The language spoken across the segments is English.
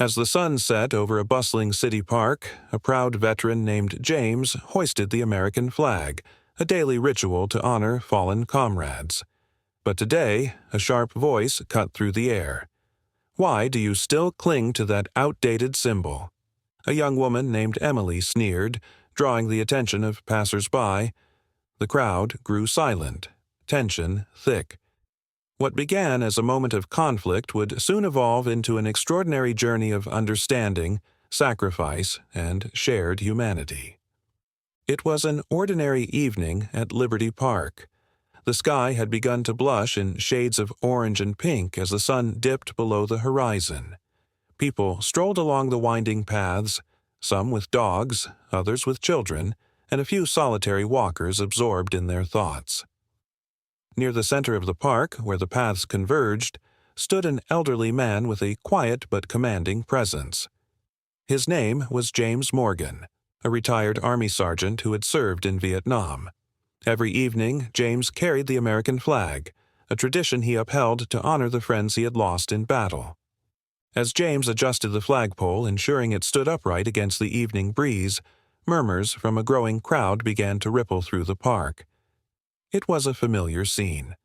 As the sun set over a bustling city park, a proud veteran named James hoisted the American flag, a daily ritual to honor fallen comrades. But today, a sharp voice cut through the air. "Why do you still cling to that outdated symbol?" A young woman named Emily sneered, drawing the attention of passersby. The crowd grew silent, tension thick. What began as a moment of conflict would soon evolve into an extraordinary journey of understanding, sacrifice, and shared humanity. It was an ordinary evening at Liberty Park. The sky had begun to blush in shades of orange and pink as the sun dipped below the horizon. People strolled along the winding paths, some with dogs, others with children, and a few solitary walkers absorbed in their thoughts. Near the center of the park, where the paths converged, stood an elderly man with a quiet but commanding presence. His name was James Morgan, a retired Army sergeant who had served in Vietnam. Every evening, James carried the American flag, a tradition he upheld to honor the friends he had lost in battle. As James adjusted the flagpole, ensuring it stood upright against the evening breeze, murmurs from a growing crowd began to ripple through the park. It was a familiar scene.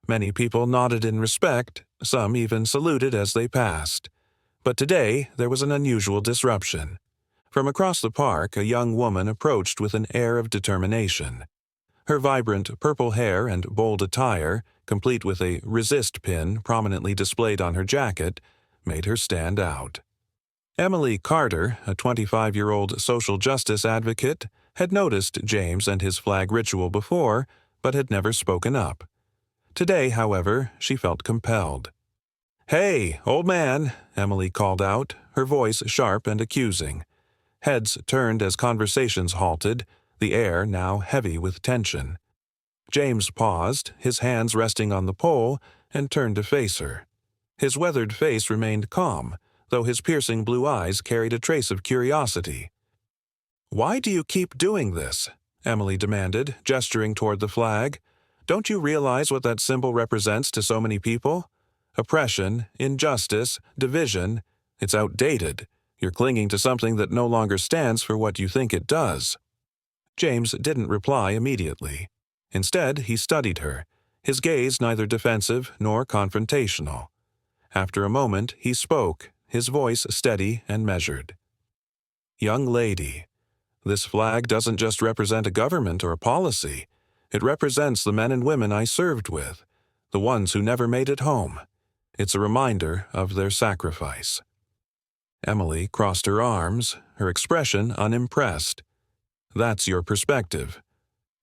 Many people nodded in respect, some even saluted as they passed. But today there was an unusual disruption. From across the park, a young woman approached with an air of determination. Her vibrant purple hair and bold attire, complete with a resist pin prominently displayed on her jacket, made her stand out. Emily Carter, a 25-year-old social justice advocate, had noticed James and his flag ritual before, but had never spoken up. Today, however, she felt compelled. "Hey, old man," Emily called out, her voice sharp and accusing. Heads turned as conversations halted, the air now heavy with tension. James paused, his hands resting on the pole, and turned to face her. His weathered face remained calm, though his piercing blue eyes carried a trace of curiosity. "Why do you keep doing this?" Emily demanded, gesturing toward the flag. "Don't you realize what that symbol represents to so many people? Oppression, injustice, division. It's outdated. You're clinging to something that no longer stands for what you think it does." James didn't reply immediately. Instead, he studied her, his gaze neither defensive nor confrontational. After a moment, he spoke, his voice steady and measured. "Young lady, this flag doesn't just represent a government or a policy. It represents the men and women I served with, the ones who never made it home. It's a reminder of their sacrifice." Emily crossed her arms, her expression unimpressed. "That's your perspective.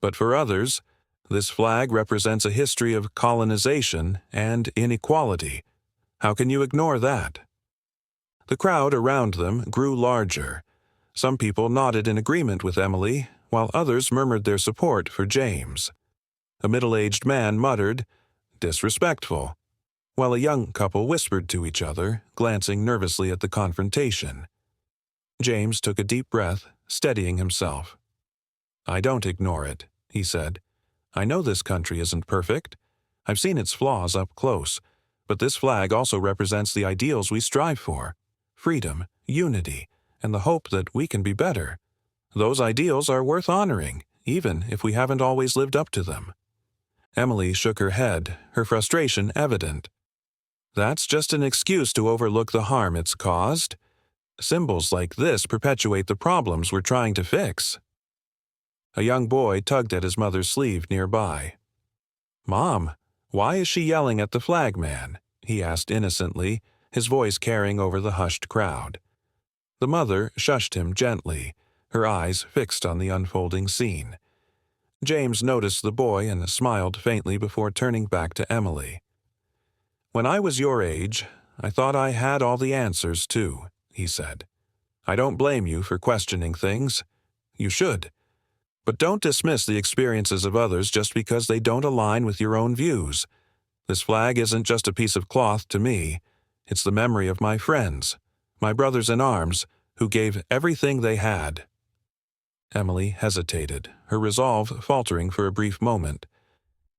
But for others, this flag represents a history of colonization and inequality. How can you ignore that?" The crowd around them grew larger. Some people nodded in agreement with Emily, while others murmured their support for James. A middle-aged man muttered, "Disrespectful," while a young couple whispered to each other, glancing nervously at the confrontation. James took a deep breath, steadying himself. "I don't ignore it," he said. "I know this country isn't perfect. I've seen its flaws up close, but this flag also represents the ideals we strive for: freedom, unity, and the hope that we can be better. Those ideals are worth honoring, even if we haven't always lived up to them." Emily shook her head, her frustration evident. "That's just an excuse to overlook the harm it's caused. Symbols like this perpetuate the problems we're trying to fix." A young boy tugged at his mother's sleeve nearby. "Mom, why is she yelling at the flagman?" he asked innocently, his voice carrying over the hushed crowd. The mother shushed him gently, her eyes fixed on the unfolding scene. James noticed the boy and smiled faintly before turning back to Emily. "When I was your age, I thought I had all the answers, too," he said. "I don't blame you for questioning things. You should. But don't dismiss the experiences of others just because they don't align with your own views. This flag isn't just a piece of cloth to me. It's the memory of my friends, my brothers in arms, who gave everything they had." Emily hesitated, her resolve faltering for a brief moment.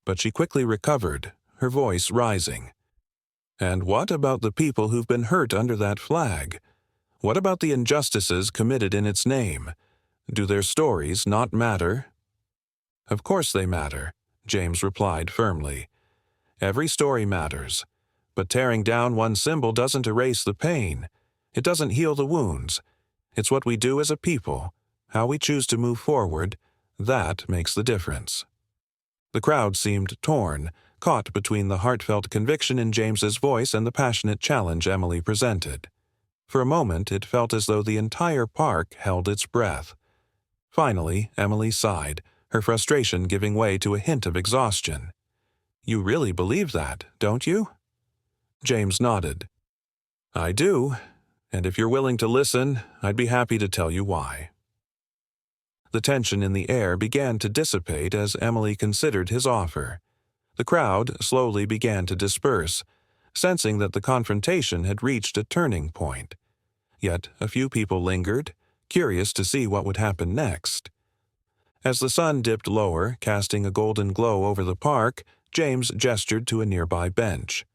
But she quickly recovered, her voice rising. "And what about the people who've been hurt under that flag? What about the injustices committed in its name? Do their stories not matter? Of course they matter, James replied firmly. Every story matters, but tearing down one symbol doesn't erase the pain. It doesn't heal the wounds. It's what we do as a people, how we choose to move forward, that makes the difference. The crowd seemed torn, caught between the heartfelt conviction in James's voice and the passionate challenge Emily presented. For a moment, it felt as though the entire park held its breath. Finally, Emily sighed, her frustration giving way to a hint of exhaustion. You really believe that, don't you? James nodded. I do, and if you're willing to listen, I'd be happy to tell you why. The tension in the air began to dissipate as Emily considered his offer. The crowd slowly began to disperse, sensing that the confrontation had reached a turning point. Yet a few people lingered, curious to see what would happen next. As the sun dipped lower, casting a golden glow over the park, James gestured to a nearby bench.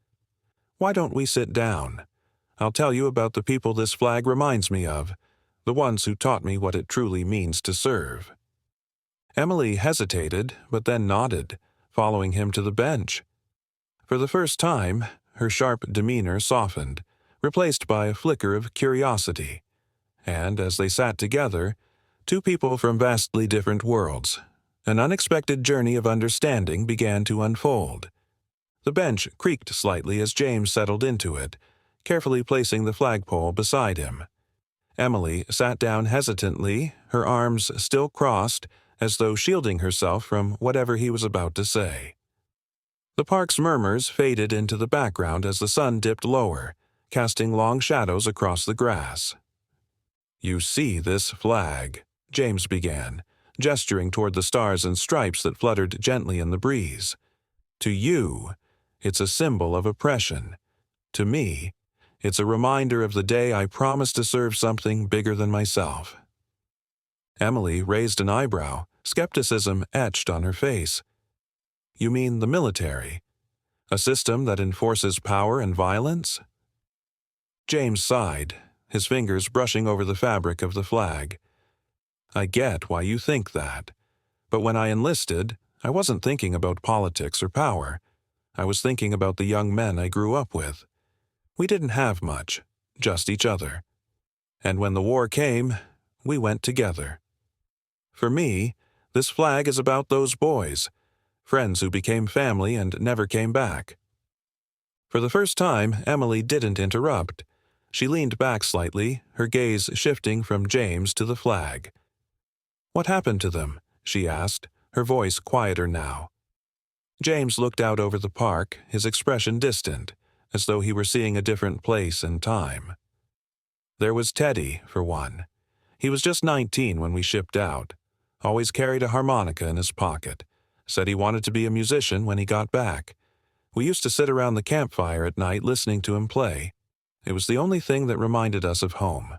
Why don't we sit down? I'll tell you about the people this flag reminds me of, the ones who taught me what it truly means to serve. Emily hesitated, but then nodded, following him to the bench. For the first time, her sharp demeanor softened, replaced by a flicker of curiosity. And as they sat together, two people from vastly different worlds, an unexpected journey of understanding began to unfold. The bench creaked slightly as James settled into it, carefully placing the flagpole beside him. Emily sat down hesitantly, her arms still crossed, as though shielding herself from whatever he was about to say. The park's murmurs faded into the background as the sun dipped lower, casting long shadows across the grass. You see this flag, James began, gesturing toward the stars and stripes that fluttered gently in the breeze. To you, it's a symbol of oppression. To me, it's a reminder of the day I promised to serve something bigger than myself. Emily raised an eyebrow, skepticism etched on her face. You mean the military? A system that enforces power and violence? James sighed, his fingers brushing over the fabric of the flag. I get why you think that. But when I enlisted, I wasn't thinking about politics or power. I was thinking about the young men I grew up with. We didn't have much, just each other. And when the war came, we went together. For me, this flag is about those boys, friends who became family and never came back. For the first time, Emily didn't interrupt. She leaned back slightly, her gaze shifting from James to the flag. What happened to them? She asked, her voice quieter now. James looked out over the park, his expression distant, as though he were seeing a different place and time. There was Teddy, for one. He was just 19 when we shipped out, always carried a harmonica in his pocket, said he wanted to be a musician when he got back. We used to sit around the campfire at night listening to him play. It was the only thing that reminded us of home.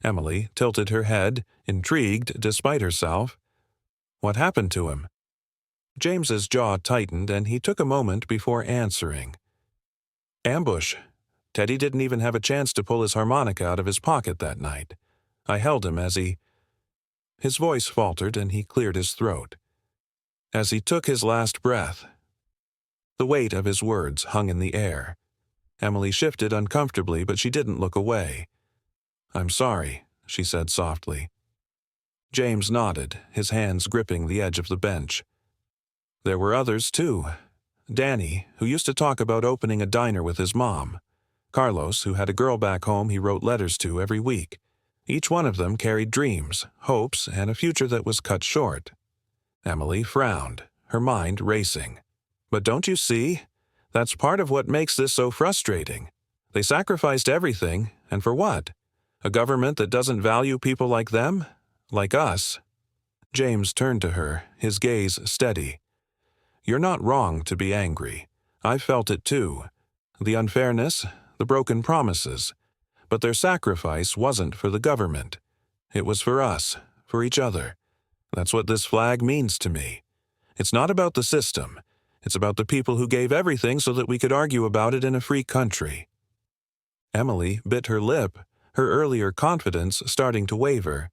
Emily tilted her head, intrigued despite herself. What happened to him? James's jaw tightened and he took a moment before answering. Ambush. Teddy didn't even have a chance to pull his harmonica out of his pocket that night. I held him as he... His voice faltered and he cleared his throat. As he took his last breath. The weight of his words hung in the air. Emily shifted uncomfortably, but she didn't look away. I'm sorry, she said softly. James nodded, his hands gripping the edge of the bench. There were others, too. Danny, who used to talk about opening a diner with his mom. Carlos, who had a girl back home he wrote letters to every week. Each one of them carried dreams, hopes, and a future that was cut short. Emily frowned, her mind racing. But don't you see? That's part of what makes this so frustrating. They sacrificed everything, and for what? A government that doesn't value people like them? Like us? James turned to her, his gaze steady. You're not wrong to be angry. I've felt it too. The unfairness, the broken promises. But their sacrifice wasn't for the government. It was for us, for each other. That's what this flag means to me. It's not about the system. It's about the people who gave everything so that we could argue about it in a free country. Emily bit her lip, her earlier confidence starting to waver.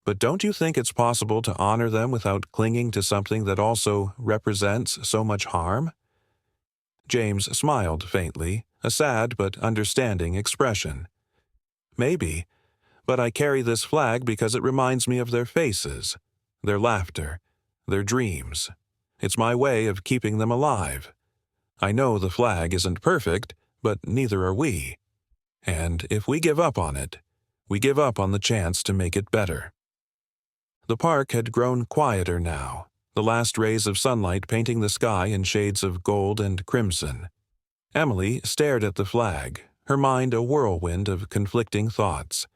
"But don't you think it's possible to honor them without clinging to something that also represents so much harm?" James smiled faintly, a sad but understanding expression. "Maybe, but I carry this flag because it reminds me of their faces, their laughter, their dreams. It's my way of keeping them alive. I know the flag isn't perfect, but neither are we. And if we give up on it, we give up on the chance to make it better." The park had grown quieter now, the last rays of sunlight painting the sky in shades of gold and crimson. Emily stared at the flag, her mind a whirlwind of conflicting thoughts.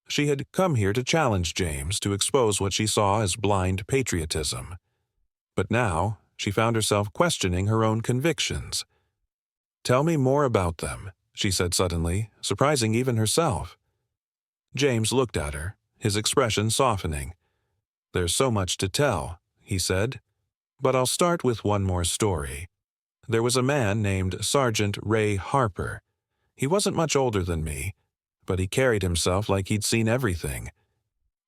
She had come here to challenge James, to expose what she saw as blind patriotism. But now she found herself questioning her own convictions. "Tell me more about them," she said suddenly, surprising even herself. James looked at her, his expression softening. "There's so much to tell," he said. "But I'll start with one more story. There was a man named Sergeant Ray Harper. He wasn't much older than me, but he carried himself like he'd seen everything.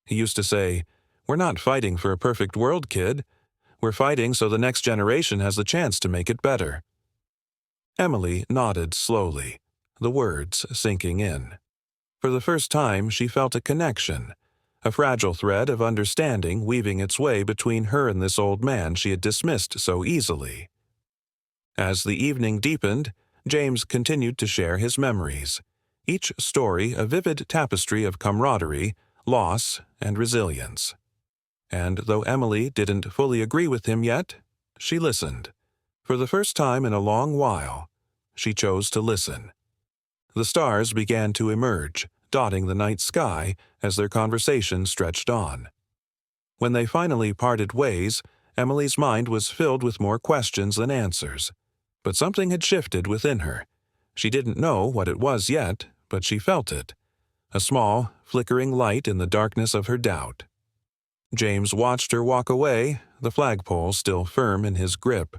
He used to say, 'We're not fighting for a perfect world, kid. We're fighting so the next generation has the chance to make it better.'" Emily nodded slowly, the words sinking in. For the first time, she felt a connection, a fragile thread of understanding weaving its way between her and this old man she had dismissed so easily. As the evening deepened, James continued to share his memories, each story a vivid tapestry of camaraderie, loss, and resilience. And though Emily didn't fully agree with him yet, she listened. For the first time in a long while, she chose to listen. The stars began to emerge, dotting the night sky as their conversation stretched on. When they finally parted ways, Emily's mind was filled with more questions than answers. But something had shifted within her. She didn't know what it was yet, but she felt it. A small, flickering light in the darkness of her doubt. James watched her walk away, the flagpole still firm in his grip.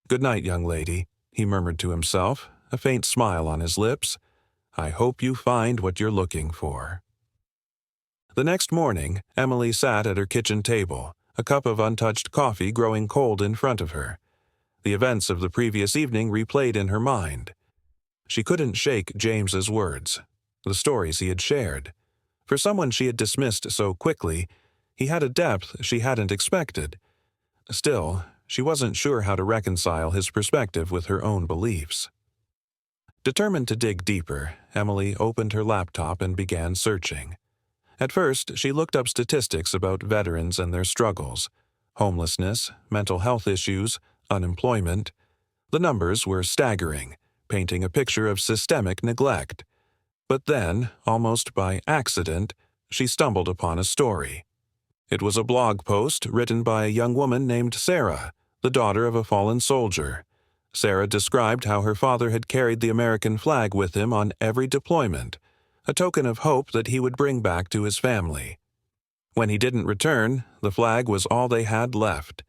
"Good night, young lady," he murmured to himself, a faint smile on his lips. "I hope you find what you're looking for." The next morning, Emily sat at her kitchen table, a cup of untouched coffee growing cold in front of her. The events of the previous evening replayed in her mind. She couldn't shake James's words, the stories he had shared. For someone she had dismissed so quickly, he had a depth she hadn't expected. Still, she wasn't sure how to reconcile his perspective with her own beliefs. Determined to dig deeper, Emily opened her laptop and began searching. At first, she looked up statistics about veterans and their struggles: homelessness, mental health issues, unemployment. The numbers were staggering, painting a picture of systemic neglect. But then, almost by accident, she stumbled upon a story. It was a blog post written by a young woman named Sarah, the daughter of a fallen soldier. Sarah described how her father had carried the American flag with him on every deployment, a token of hope that he would bring back to his family. When he didn't return, the flag was all they had left.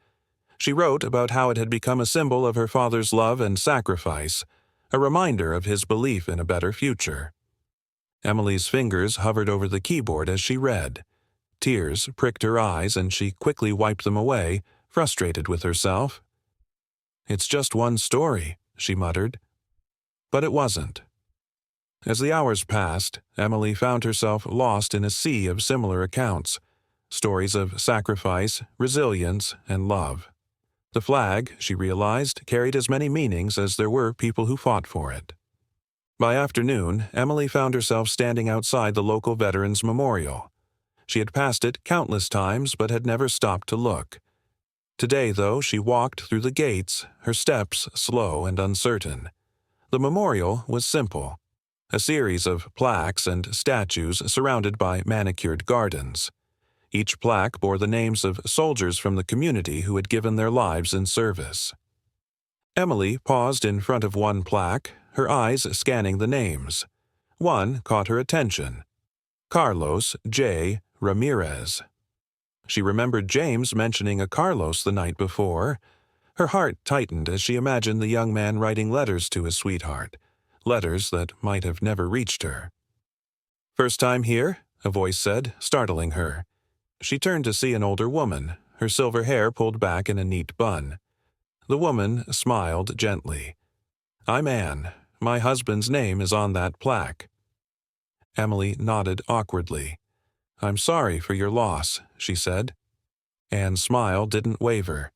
She wrote about how it had become a symbol of her father's love and sacrifice, a reminder of his belief in a better future. Emily's fingers hovered over the keyboard as she read. Tears pricked her eyes and she quickly wiped them away, frustrated with herself. "It's just one story," she muttered. But it wasn't. As the hours passed, Emily found herself lost in a sea of similar accounts, stories of sacrifice, resilience, and love. The flag, she realized, carried as many meanings as there were people who fought for it. By afternoon, Emily found herself standing outside the local Veterans Memorial. She had passed it countless times but had never stopped to look. Today, though, she walked through the gates, her steps slow and uncertain. The memorial was simple, a series of plaques and statues surrounded by manicured gardens. Each plaque bore the names of soldiers from the community who had given their lives in service. Emily paused in front of one plaque, her eyes scanning the names. One caught her attention: Carlos J. Ramirez. She remembered James mentioning a Carlos the night before. Her heart tightened as she imagined the young man writing letters to his sweetheart, letters that might have never reached her. "First time here?" a voice said, startling her. She turned to see an older woman, her silver hair pulled back in a neat bun. The woman smiled gently. "I'm Anne. My husband's name is on that plaque." Emily nodded awkwardly. "I'm sorry for your loss," she said. Anne's smile didn't waver.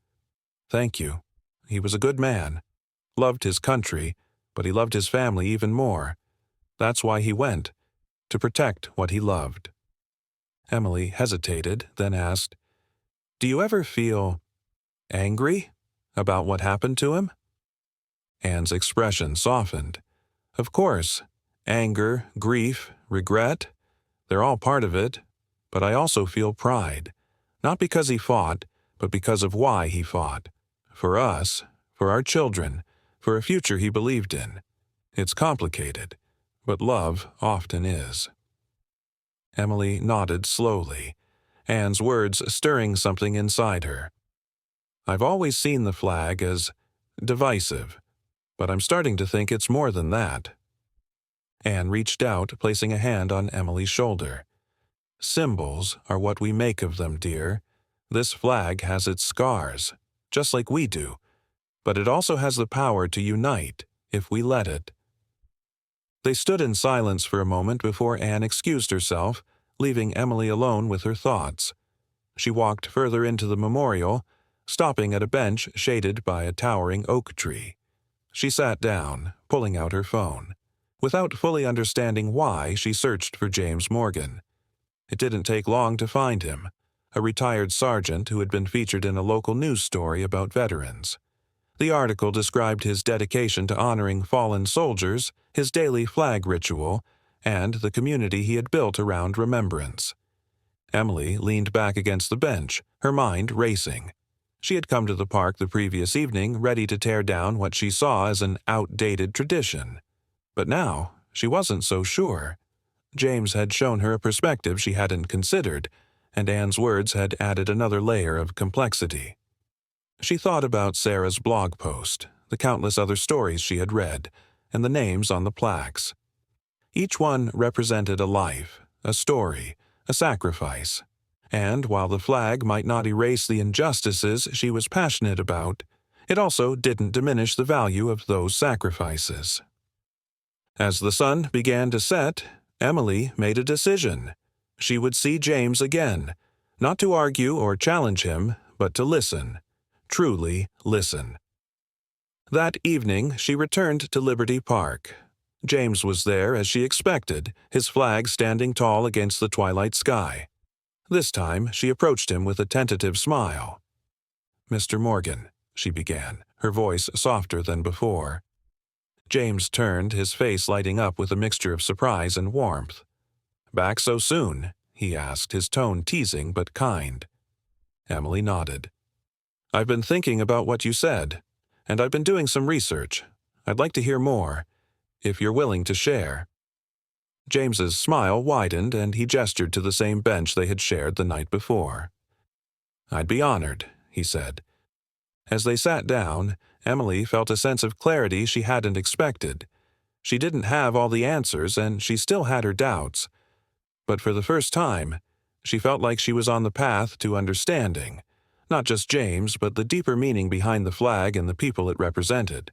"Thank you. He was a good man. Loved his country, but he loved his family even more. That's why he went, to protect what he loved." Emily hesitated, then asked, "Do you ever feel angry about what happened to him?" Anne's expression softened. "Of course. Anger, grief, regret, they're all part of it. But I also feel pride. Not because he fought, but because of why he fought. For us, for our children, for a future he believed in. It's complicated, but love often is." Emily nodded slowly, Anne's words stirring something inside her. "I've always seen the flag as divisive, but I'm starting to think it's more than that." Anne reached out, placing a hand on Emily's shoulder. "Symbols are what we make of them, dear. This flag has its scars, just like we do, but it also has the power to unite, if we let it." They stood in silence for a moment before Anne excused herself, leaving Emily alone with her thoughts. She walked further into the memorial, stopping at a bench shaded by a towering oak tree. She sat down, pulling out her phone. Without fully understanding why, she searched for James Morgan. It didn't take long to find him, a retired sergeant who had been featured in a local news story about veterans. The article described his dedication to honoring fallen soldiers, his daily flag ritual, and the community he had built around remembrance. Emily leaned back against the bench, her mind racing. She had come to the park the previous evening ready to tear down what she saw as an outdated tradition. But now, she wasn't so sure. James had shown her a perspective she hadn't considered, and Anne's words had added another layer of complexity. She thought about Sarah's blog post, the countless other stories she had read, and the names on the plaques. Each one represented a life, a story, a sacrifice. And while the flag might not erase the injustices she was passionate about, it also didn't diminish the value of those sacrifices. As the sun began to set, Emily made a decision. She would see James again, not to argue or challenge him, but to listen. Truly listen. That evening, she returned to Liberty Park. James was there as she expected, his flag standing tall against the twilight sky. This time, she approached him with a tentative smile. "Mr. Morgan," she began, her voice softer than before. James turned, his face lighting up with a mixture of surprise and warmth. "Back so soon?" he asked, his tone teasing but kind. Emily nodded. "I've been thinking about what you said, and I've been doing some research. I'd like to hear more, if you're willing to share." James's smile widened, and he gestured to the same bench they had shared the night before. "I'd be honored," he said. As they sat down, Emily felt a sense of clarity she hadn't expected. She didn't have all the answers, and she still had her doubts. But for the first time, she felt like she was on the path to understanding, not just James, but the deeper meaning behind the flag and the people it represented.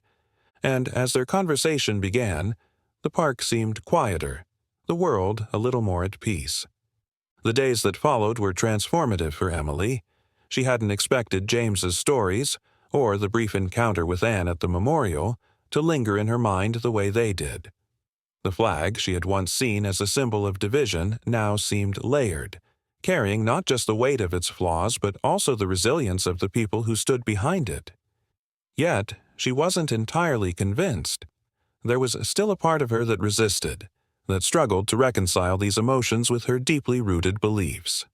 And as their conversation began, the park seemed quieter, the world a little more at peace. The days that followed were transformative for Emily. She hadn't expected James's stories, or the brief encounter with Anne at the memorial, to linger in her mind the way they did. The flag she had once seen as a symbol of division now seemed layered, carrying not just the weight of its flaws but also the resilience of the people who stood behind it. Yet, she wasn't entirely convinced. There was still a part of her that resisted, that struggled to reconcile these emotions with her deeply rooted beliefs.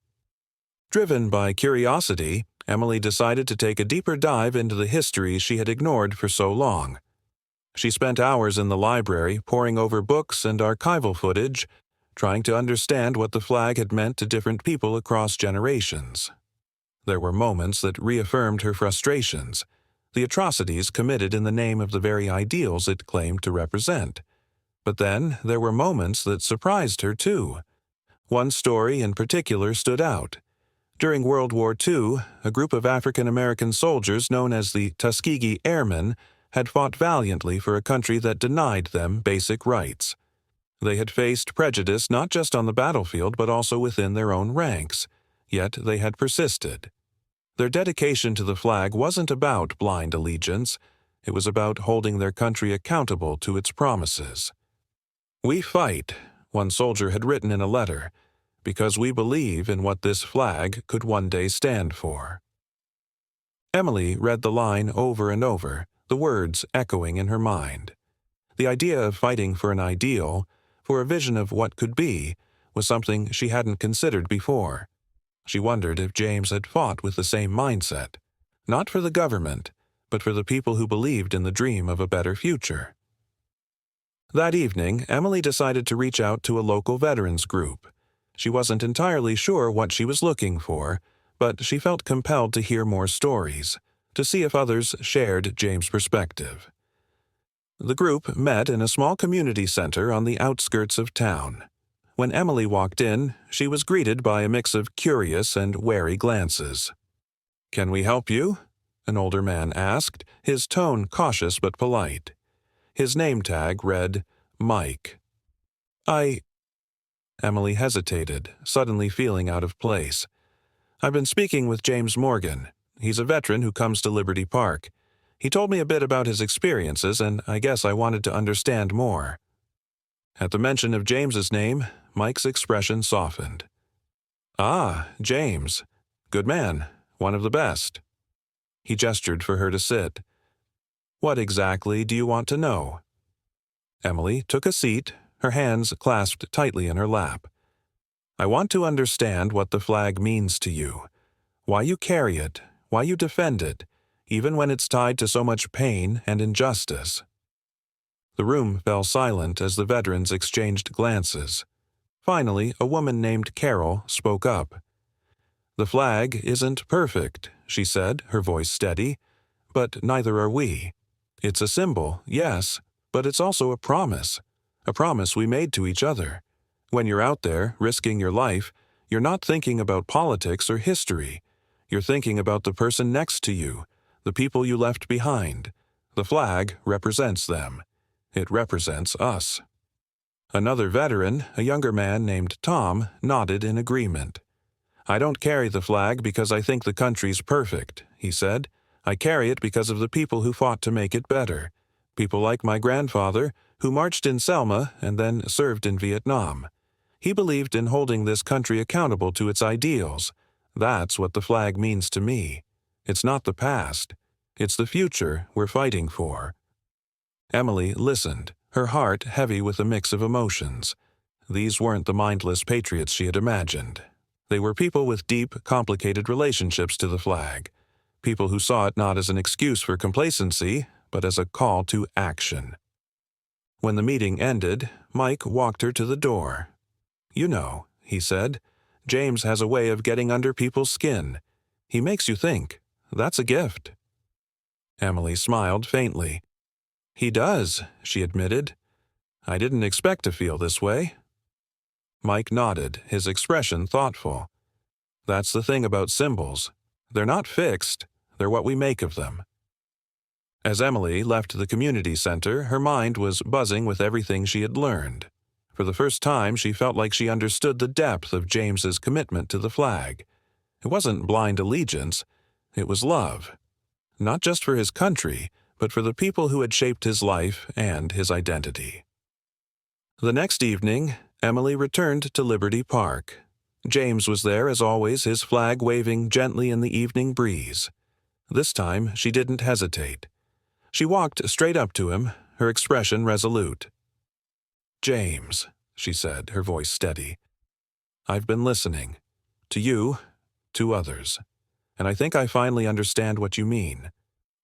Driven by curiosity, Emily decided to take a deeper dive into the history she had ignored for so long. She spent hours in the library poring over books and archival footage, trying to understand what the flag had meant to different people across generations. There were moments that reaffirmed her frustrations, the atrocities committed in the name of the very ideals it claimed to represent. But then there were moments that surprised her too, One story in particular stood out. During World War II, a group of African American soldiers known as the Tuskegee Airmen had fought valiantly for a country that denied them basic rights. They had faced prejudice not just on the battlefield but also within their own ranks, yet they had persisted. Their dedication to the flag wasn't about blind allegiance, it was about holding their country accountable to its promises. "We fight," one soldier had written in a letter, "because we believe in what this flag could one day stand for." Emily read the line over and over, the words echoing in her mind. The idea of fighting for an ideal, for a vision of what could be, was something she hadn't considered before. She wondered if James had fought with the same mindset, not for the government, but for the people who believed in the dream of a better future. That evening, Emily decided to reach out to a local veterans group. She wasn't entirely sure what she was looking for, but she felt compelled to hear more stories, to see if others shared James' perspective. The group met in a small community center on the outskirts of town. When Emily walked in, she was greeted by a mix of curious and wary glances. "Can we help you?" an older man asked, his tone cautious but polite. His name tag read, Mike. Emily hesitated, suddenly feeling out of place. "I've been speaking with James Morgan. He's a veteran who comes to Liberty Park. He told me a bit about his experiences, and I guess I wanted to understand more." At the mention of James's name, Mike's expression softened. "Ah, James. Good man. One of the best." He gestured for her to sit. "What exactly do you want to know?" Emily took a seat, her hands clasped tightly in her lap. "I want to understand what the flag means to you, why you carry it, why you defend it, even when it's tied to so much pain and injustice." The room fell silent as the veterans exchanged glances. Finally, a woman named Carol spoke up. "The flag isn't perfect," she said, her voice steady, "but neither are we. It's a symbol, yes, but it's also a promise we made to each other. When you're out there, risking your life, you're not thinking about politics or history. You're thinking about the person next to you, the people you left behind. The flag represents them. It represents us." Another veteran, a younger man named Tom, nodded in agreement. "I don't carry the flag because I think the country's perfect," he said. "I carry it because of the people who fought to make it better. People like my grandfather, who marched in Selma and then served in Vietnam. He believed in holding this country accountable to its ideals. That's what the flag means to me. It's not the past. It's the future we're fighting for." Emily listened, her heart heavy with a mix of emotions. These weren't the mindless patriots she had imagined. They were people with deep, complicated relationships to the flag. People who saw it not as an excuse for complacency, but as a call to action. When the meeting ended, Mike walked her to the door. "You know," he said, "James has a way of getting under people's skin. He makes you think. That's a gift." Emily smiled faintly. "He does," she admitted. "I didn't expect to feel this way." Mike nodded, his expression thoughtful. "That's the thing about symbols. They're not fixed. They're what we make of them." As Emily left the community center, her mind was buzzing with everything she had learned. For the first time, she felt like she understood the depth of James's commitment to the flag. It wasn't blind allegiance. It was love. Not just for his country, but for the people who had shaped his life and his identity. The next evening, Emily returned to Liberty Park. James was there as always, his flag waving gently in the evening breeze. This time, she didn't hesitate. She walked straight up to him, her expression resolute. "James," she said, her voice steady, "I've been listening. To you, to others. And I think I finally understand what you mean.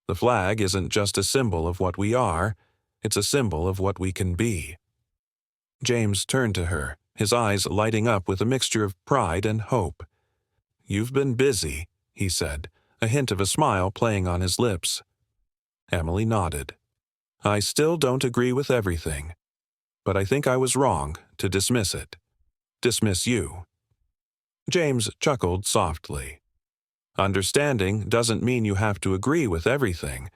The flag isn't just a symbol of what we are, it's a symbol of what we can be." James turned to her, his eyes lighting up with a mixture of pride and hope. "You've been busy," he said, a hint of a smile playing on his lips. Emily nodded. "I still don't agree with everything, but I think I was wrong to dismiss it." dismiss you." James chuckled softly. "Understanding doesn't mean you have to agree with everything.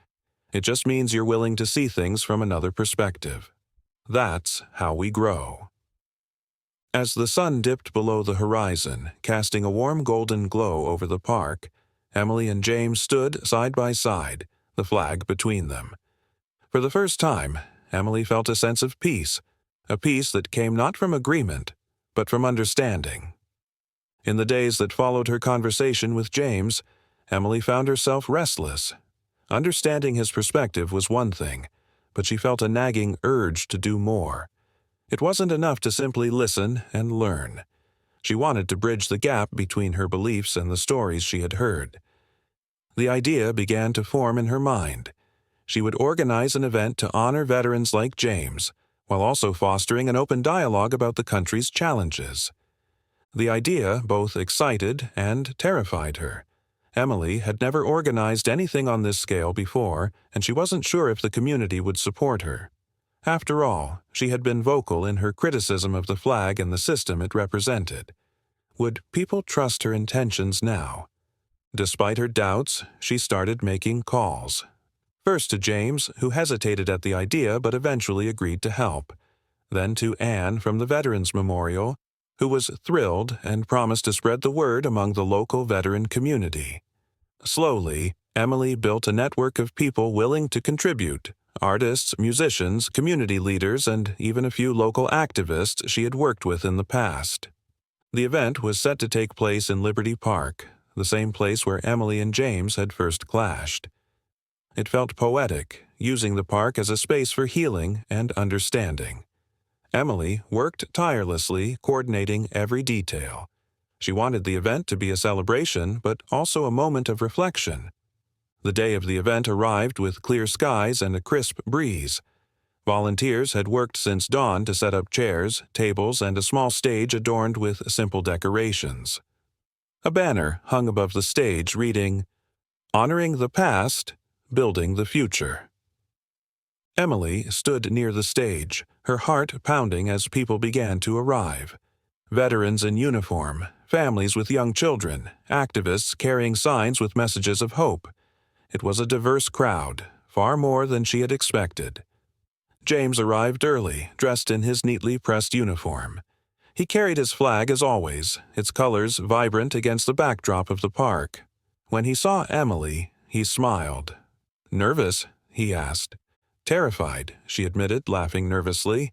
It just means you're willing to see things from another perspective. That's how we grow." As the sun dipped below the horizon, casting a warm golden glow over the park, Emily and James stood side by side, the flag between them. For the first time, Emily felt a sense of peace, a peace that came not from agreement, but from understanding. In the days that followed her conversation with James, Emily found herself restless. Understanding his perspective was one thing, but she felt a nagging urge to do more. It wasn't enough to simply listen and learn. She wanted to bridge the gap between her beliefs and the stories she had heard. The idea began to form in her mind. She would organize an event to honor veterans like James, while also fostering an open dialogue about the country's challenges. The idea both excited and terrified her. Emily had never organized anything on this scale before, and she wasn't sure if the community would support her. After all, she had been vocal in her criticism of the flag and the system it represented. Would people trust her intentions now? Despite her doubts, she started making calls. First to James, who hesitated at the idea but eventually agreed to help. Then to Anne from the Veterans Memorial, who was thrilled and promised to spread the word among the local veteran community. Slowly, Emily built a network of people willing to contribute: artists, musicians, community leaders, and even a few local activists she had worked with in the past. The event was set to take place in Liberty Park, the same place where Emily and James had first clashed. It felt poetic, using the park as a space for healing and understanding. Emily worked tirelessly, coordinating every detail. She wanted the event to be a celebration, but also a moment of reflection. The day of the event arrived with clear skies and a crisp breeze. Volunteers had worked since dawn to set up chairs, tables, and a small stage adorned with simple decorations. A banner hung above the stage reading, "Honoring the past, building the future." Emily stood near the stage, her heart pounding as people began to arrive. Veterans in uniform, families with young children, activists carrying signs with messages of hope. It was a diverse crowd, far more than she had expected. James arrived early, dressed in his neatly pressed uniform. He carried his flag as always, its colors vibrant against the backdrop of the park. When he saw Emily, he smiled. "Nervous?" he asked. "Terrified," she admitted, laughing nervously.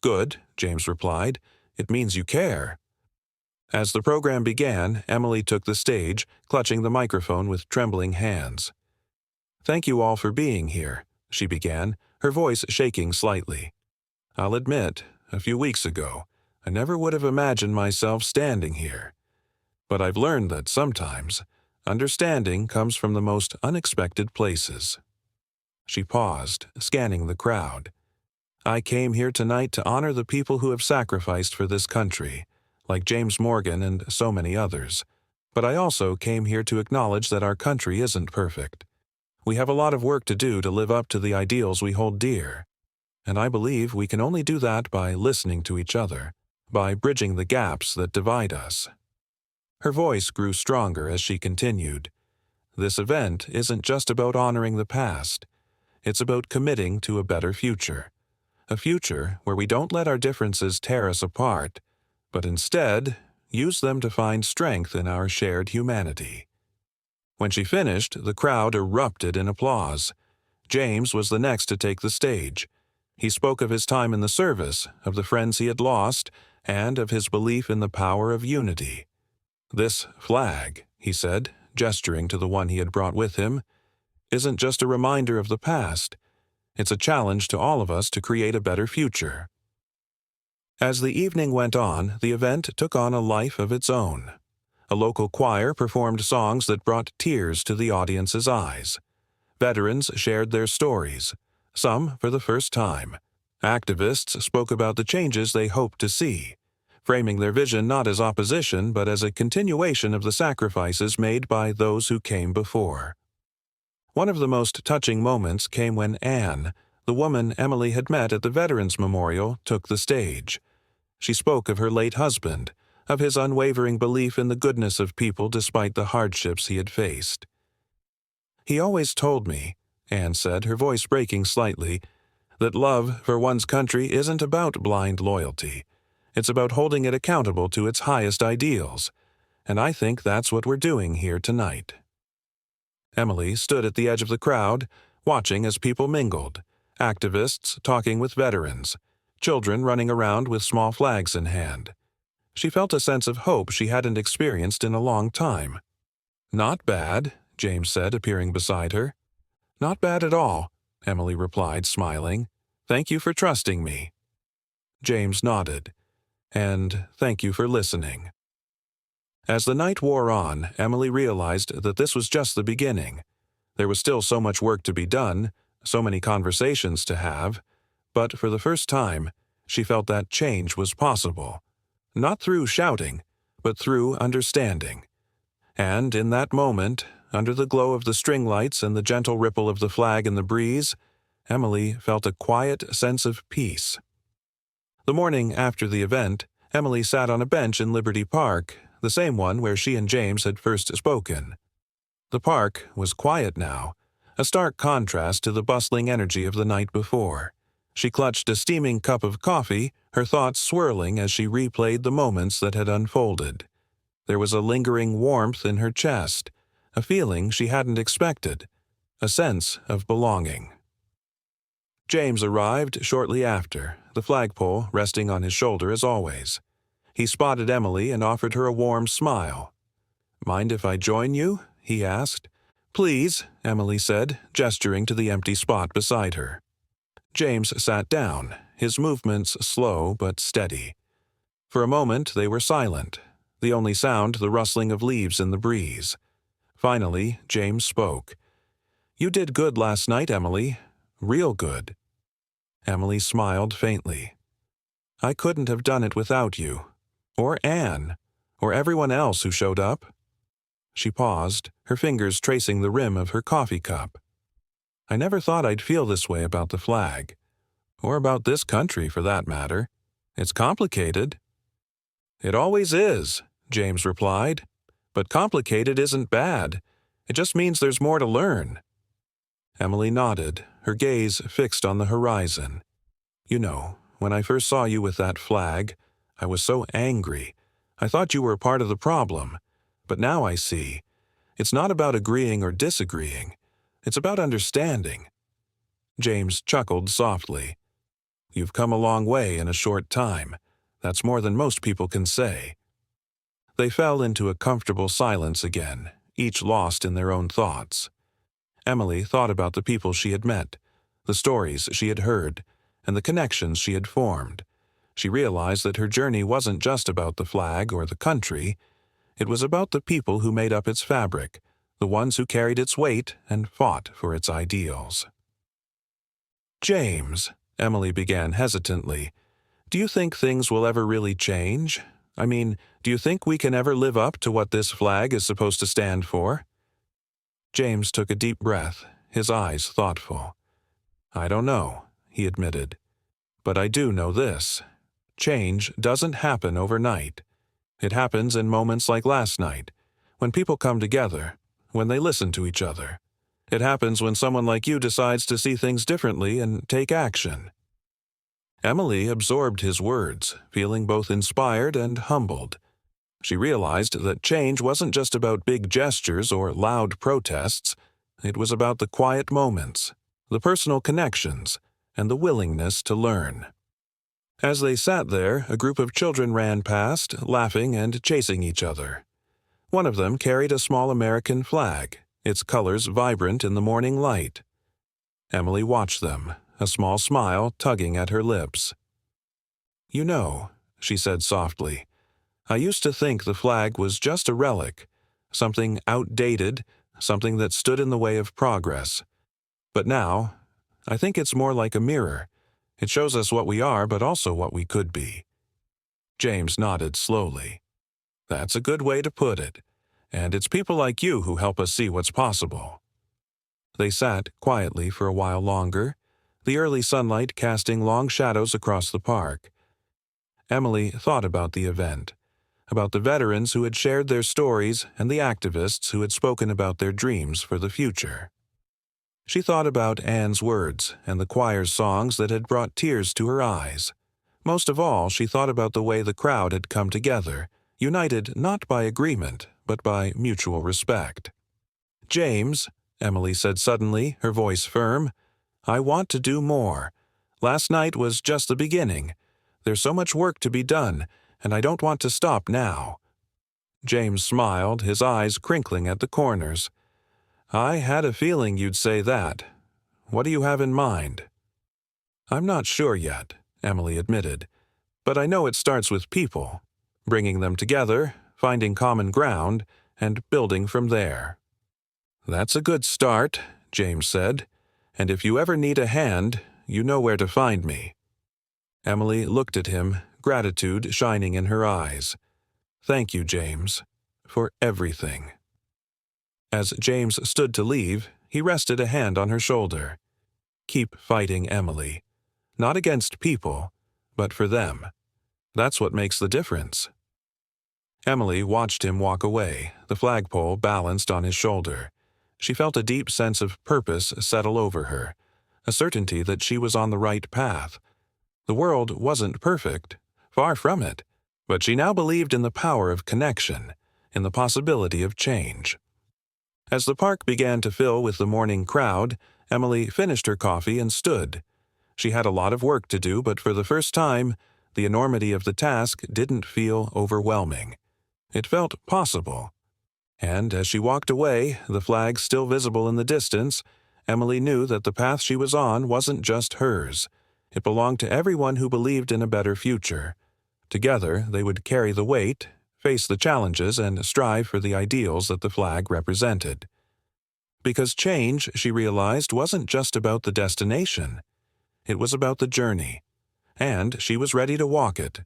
"Good," James replied. "It means you care." As the program began, Emily took the stage, clutching the microphone with trembling hands. "Thank you all for being here," she began, her voice shaking slightly. "I'll admit, a few weeks ago, I never would have imagined myself standing here. But I've learned that sometimes, understanding comes from the most unexpected places." She paused, scanning the crowd. "I came here tonight to honor the people who have sacrificed for this country, like James Morgan and so many others. But I also came here to acknowledge that our country isn't perfect. We have a lot of work to do to live up to the ideals we hold dear. And I believe we can only do that by listening to each other, by bridging the gaps that divide us." Her voice grew stronger as she continued. "This event isn't just about honoring the past. It's about committing to a better future. A future where we don't let our differences tear us apart, but instead use them to find strength in our shared humanity." When she finished, the crowd erupted in applause. James was the next to take the stage. He spoke of his time in the service, of the friends he had lost, and of his belief in the power of unity. "This flag," he said, gesturing to the one he had brought with him, "isn't just a reminder of the past. It's a challenge to all of us to create a better future." As the evening went on, the event took on a life of its own. A local choir performed songs that brought tears to the audience's eyes. Veterans shared their stories, some for the first time. Activists spoke about the changes they hoped to see, framing their vision not as opposition but as a continuation of the sacrifices made by those who came before. One of the most touching moments came when Anne, the woman Emily had met at the Veterans Memorial, took the stage. She spoke of her late husband, of his unwavering belief in the goodness of people despite the hardships he had faced. "He always told me," Anne said, her voice breaking slightly, "that love for one's country isn't about blind loyalty. It's about holding it accountable to its highest ideals. And I think that's what we're doing here tonight." Emily stood at the edge of the crowd, watching as people mingled, activists talking with veterans, children running around with small flags in hand. She felt a sense of hope she hadn't experienced in a long time. "Not bad," James said, appearing beside her. "Not bad at all," Emily replied, smiling. "Thank you for trusting me." James nodded. "And thank you for listening." As the night wore on, Emily realized that this was just the beginning. There was still so much work to be done, so many conversations to have, but for the first time, she felt that change was possible. Not through shouting, but through understanding. And in that moment, under the glow of the string lights and the gentle ripple of the flag in the breeze, Emily felt a quiet sense of peace. The morning after the event, Emily sat on a bench in Liberty Park, the same one where she and James had first spoken. The park was quiet now, a stark contrast to the bustling energy of the night before. She clutched a steaming cup of coffee, her thoughts swirling as she replayed the moments that had unfolded. There was a lingering warmth in her chest, a feeling she hadn't expected, a sense of belonging. James arrived shortly after, the flagpole resting on his shoulder as always. He spotted Emily and offered her a warm smile. "Mind if I join you?" he asked. "Please," Emily said, gesturing to the empty spot beside her. James sat down, his movements slow but steady. For a moment they were silent, the only sound the rustling of leaves in the breeze. Finally, James spoke. "You did good last night, Emily. Real good." Emily smiled faintly. "I couldn't have done it without you. Or Anne. Or everyone else who showed up." She paused, her fingers tracing the rim of her coffee cup. "I never thought I'd feel this way about the flag. Or about this country, for that matter. It's complicated." "It always is," James replied. "But complicated isn't bad. It just means there's more to learn." Emily nodded, her gaze fixed on the horizon. "You know, when I first saw you with that flag, I was so angry. I thought you were part of the problem. But now I see. It's not about agreeing or disagreeing. It's about understanding." James chuckled softly. "You've come a long way in a short time. That's more than most people can say." They fell into a comfortable silence again, each lost in their own thoughts. Emily thought about the people she had met, the stories she had heard, and the connections she had formed. She realized that her journey wasn't just about the flag or the country. It was about the people who made up its fabric, the ones who carried its weight and fought for its ideals. "James," Emily began hesitantly, "do you think things will ever really change? I mean, do you think we can ever live up to what this flag is supposed to stand for?" James took a deep breath, his eyes thoughtful. "I don't know," he admitted. "But I do know this. Change doesn't happen overnight. It happens in moments like last night, when people come together, when they listen to each other. It happens when someone like you decides to see things differently and take action." Emily absorbed his words, feeling both inspired and humbled. She realized that change wasn't just about big gestures or loud protests. It was about the quiet moments, the personal connections, and the willingness to learn. As they sat there, a group of children ran past, laughing and chasing each other. One of them carried a small American flag, its colors vibrant in the morning light. Emily watched them, a small smile tugging at her lips. "You know," she said softly, "I used to think the flag was just a relic, something outdated, something that stood in the way of progress. But now, I think it's more like a mirror. It shows us what we are, but also what we could be." James nodded slowly. "That's a good way to put it. And it's people like you who help us see what's possible." They sat quietly for a while longer, the early sunlight casting long shadows across the park. Emily thought about the event, about the veterans who had shared their stories and the activists who had spoken about their dreams for the future. She thought about Anne's words and the choir's songs that had brought tears to her eyes. Most of all, she thought about the way the crowd had come together, united not by agreement, but by mutual respect. "James," Emily said suddenly, her voice firm, "I want to do more. Last night was just the beginning. There's so much work to be done, and I don't want to stop now." James smiled, his eyes crinkling at the corners. "I had a feeling you'd say that. What do you have in mind?" "I'm not sure yet," Emily admitted, "but I know it starts with people, bringing them together, finding common ground, and building from there." "That's a good start," James said, "and if you ever need a hand, you know where to find me." Emily looked at him, gratitude shining in her eyes. "Thank you, James, for everything." As James stood to leave, he rested a hand on her shoulder. "Keep fighting, Emily. Not against people, but for them. That's what makes the difference." Emily watched him walk away, the flagpole balanced on his shoulder. She felt a deep sense of purpose settle over her, a certainty that she was on the right path. The world wasn't perfect, far from it, but she now believed in the power of connection, in the possibility of change. As the park began to fill with the morning crowd, Emily finished her coffee and stood. She had a lot of work to do, but for the first time, the enormity of the task didn't feel overwhelming. It felt possible. And as she walked away, the flag still visible in the distance, Emily knew that the path she was on wasn't just hers. It belonged to everyone who believed in a better future. Together, they would carry the weight, face the challenges, and strive for the ideals that the flag represented. Because change, she realized, wasn't just about the destination. It was about the journey. And she was ready to walk it,